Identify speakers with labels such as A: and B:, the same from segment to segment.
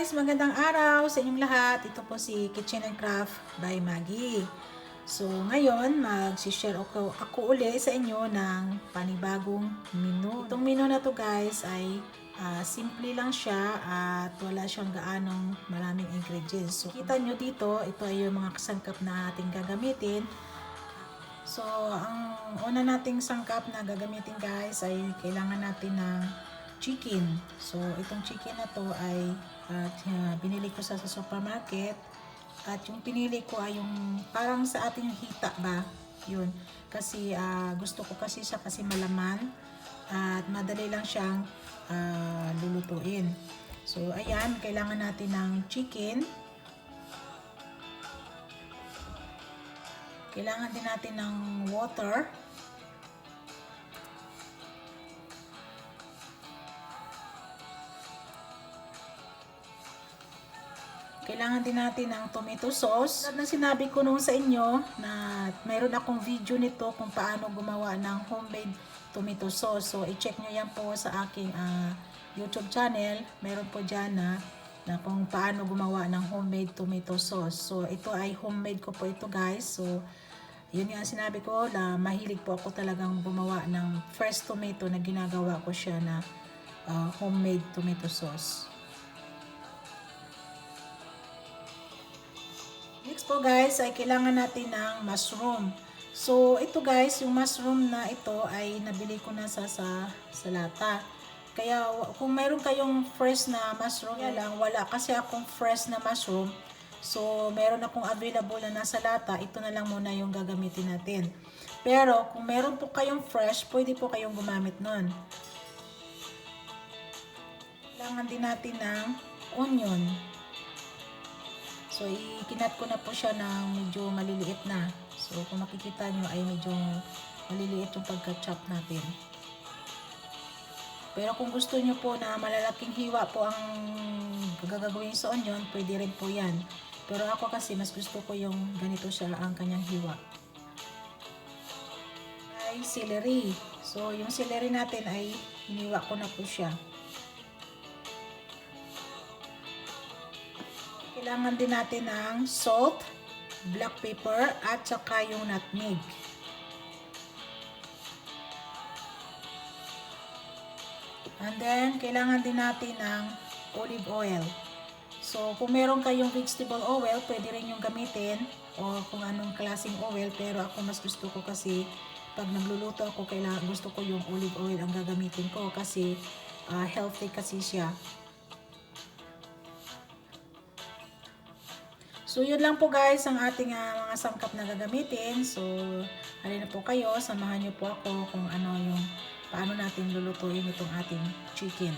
A: guys! Magandang araw sa inyong lahat. Ito po si Kitchen and Craft by Maggie. So ngayon, mag-share ako uli sa inyo ng panibagong menu. Itong menu na to guys ay simple lang siya at wala siyang gaanong maraming ingredients. So kita nyo dito, ito ay yung mga kasangkap na ating gagamitin. So ang una nating sangkap na gagamitin guys ay kailangan natin ng chicken. So itong chicken na to ay binili ko sa supermarket at yung pinili ko ay yung parang sa ating hita ba yun kasi gusto ko kasi siya kasi malaman at madali lang siyang lulutuin. So ayan, kailangan natin ng chicken, kailangan din natin ng water, kailangan din natin ng tomato sauce. At na sinabi ko nung sa inyo na mayroon akong video nito kung paano gumawa ng homemade tomato sauce. So i-check nyo yan po sa aking YouTube channel. Meron po dyan na kung paano gumawa ng homemade tomato sauce. So ito ay homemade ko po ito guys. So yun yung sinabi ko na mahilig po ako talagang gumawa ng fresh tomato na ginagawa ko siya na homemade tomato sauce. Next po guys ay kailangan natin ng mushroom. So ito guys, yung mushroom na ito ay nabili ko na sa lata. Kaya kung mayroon kayong fresh na mushroom, lang wala kasi akong fresh na mushroom. So meron akong available na nasa lata, ito na lang muna yung gagamitin natin. Pero kung meron po kayong fresh, pwede po kayong gumamit nun. Kailangan din natin ng onion. So, ikinat ko na po siya ng medyo maliliit na. So, kung makikita nyo ay medyo maliliit yung pagka-chop natin. Pero kung gusto nyo po na malalaking hiwa po ang gagawin sa onion, pwede rin po yan. Pero ako kasi mas gusto ko yung ganito siya ang kanyang hiwa. Ay celery. So, yung celery natin ay hiniwa ko na po siya. Kailangan din natin ng salt, black pepper, at saka yung nutmeg. And then, kailangan din natin ng olive oil. So, kung meron kayong vegetable oil, pwede rin yung gamitin o kung anong klaseng oil. Pero ako mas gusto ko kasi pag nagluluto ako, gusto ko yung olive oil ang gagamitin ko kasi healthy kasi siya. So, yun lang po guys ang ating mga sangkap na gagamitin. So, halina po kayo, samahan niyo po ako kung paano natin lulutuin itong ating chicken.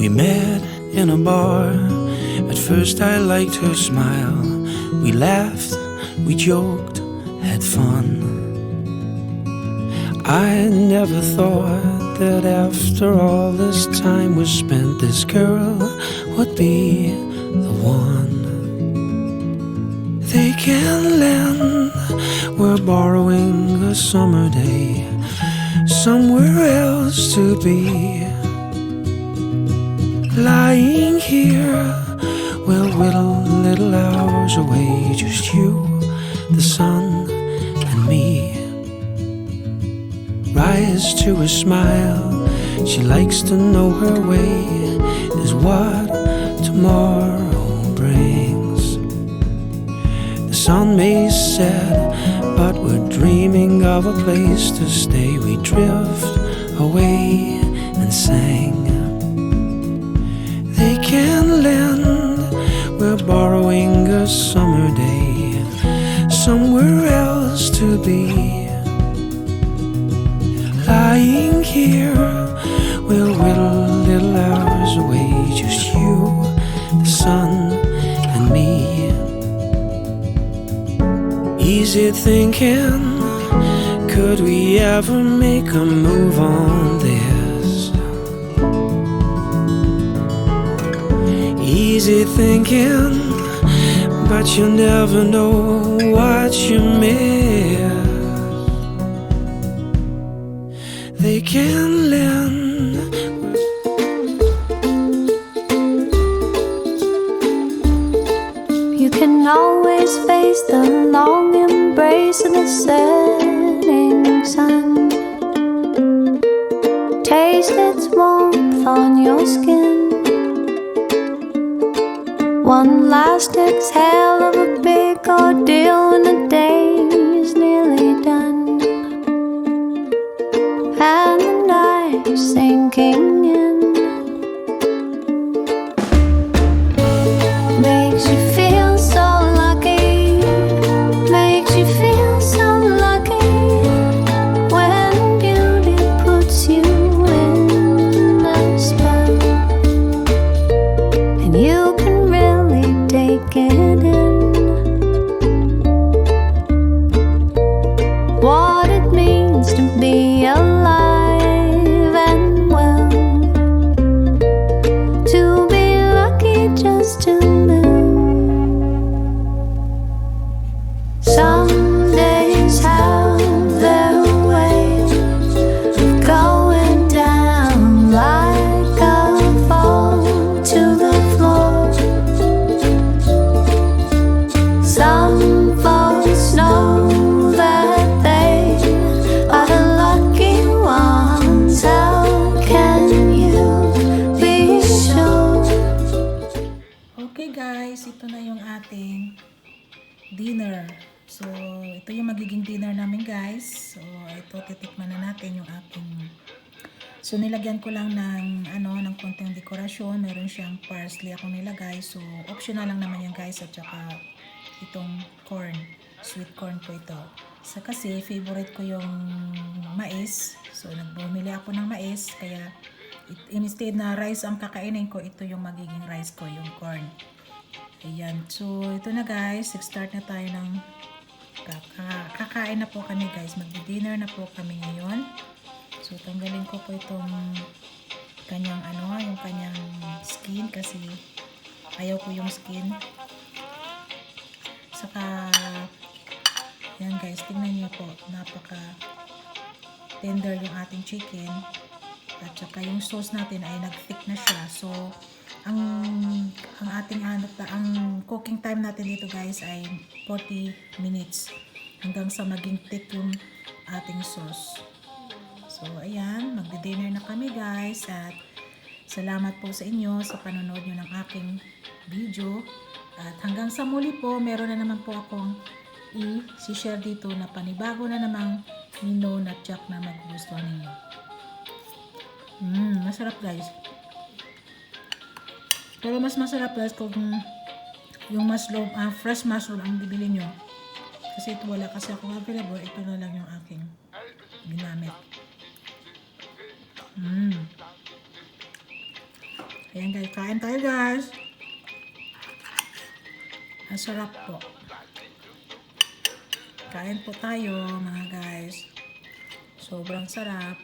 B: We met in a bar. At first I liked her smile. We laughed, we joked, had fun. I never thought that after all this time was spent, this girl would be the one. They can lend, we're borrowing a summer day, somewhere else to be. Lying here, we'll whittle little hours away, just you, the sun, and me. Rise to a smile, she likes to know her way is what tomorrow brings. The sun may set, but we're dreaming of a place to stay. We drift away and sang. They can lend, we're borrowing a summer day, somewhere else to be. Lying here, we'll whittle little hours away, just you, the sun, and me. Easy thinking, could we ever make a move on this? Easy thinking, but you never know what you miss. They can lend.
C: You can always face the long embrace of the setting sun. Taste its warmth on your skin. One last exhale of a big ordeal when the day's nearly done, and the night sinking in makes you feel so lucky, makes you feel so lucky when beauty puts you in a spell, and you can really take it in.
A: dinner. So, ito yung magiging dinner namin guys. So, ito titikman na natin yung aking. So, nilagyan ko lang ng ng konting dekorasyon. Meron siyang parsley ako nilagay. So, optional lang naman yan guys. At saka itong corn, sweet corn po ito. So, kasi favorite ko yung mais. So, nagbumili ako ng mais. Kaya, instead na rice ang kakainin ko, ito yung magiging rice ko, yung corn. Ayan. So, ito na guys. Start na tayo ng kakain na po kami guys. Magdi-dinner na po kami ngayon. So, tanggalin ko po itong kanyang yung kanyang skin kasi ayaw ko yung skin. Saka, yan guys, tingnan niyo po. Napaka tender yung ating chicken. At saka yung sauce natin ay nag-thick na siya. So, ang ating ang cooking time natin dito guys ay 40 minutes hanggang sa maging thick yung ating sauce. So, ayan, magdi-dinner na kami guys at salamat po sa inyo sa panonood nyo ng aking video. At hanggang sa muli po, meron na naman po akong i-share dito na panibago na namang menu na tiyak na magugustuhan ninyo. Masarap guys. Pero mas masarap guys kung yung mushroom, fresh mushroom ang bibili nyo. Kasi ito wala kasi ako available. Ito na lang yung aking ginamit. Ayan guys, kain tayo guys. Ang sarap po. Kain po tayo mga guys. Sobrang sarap.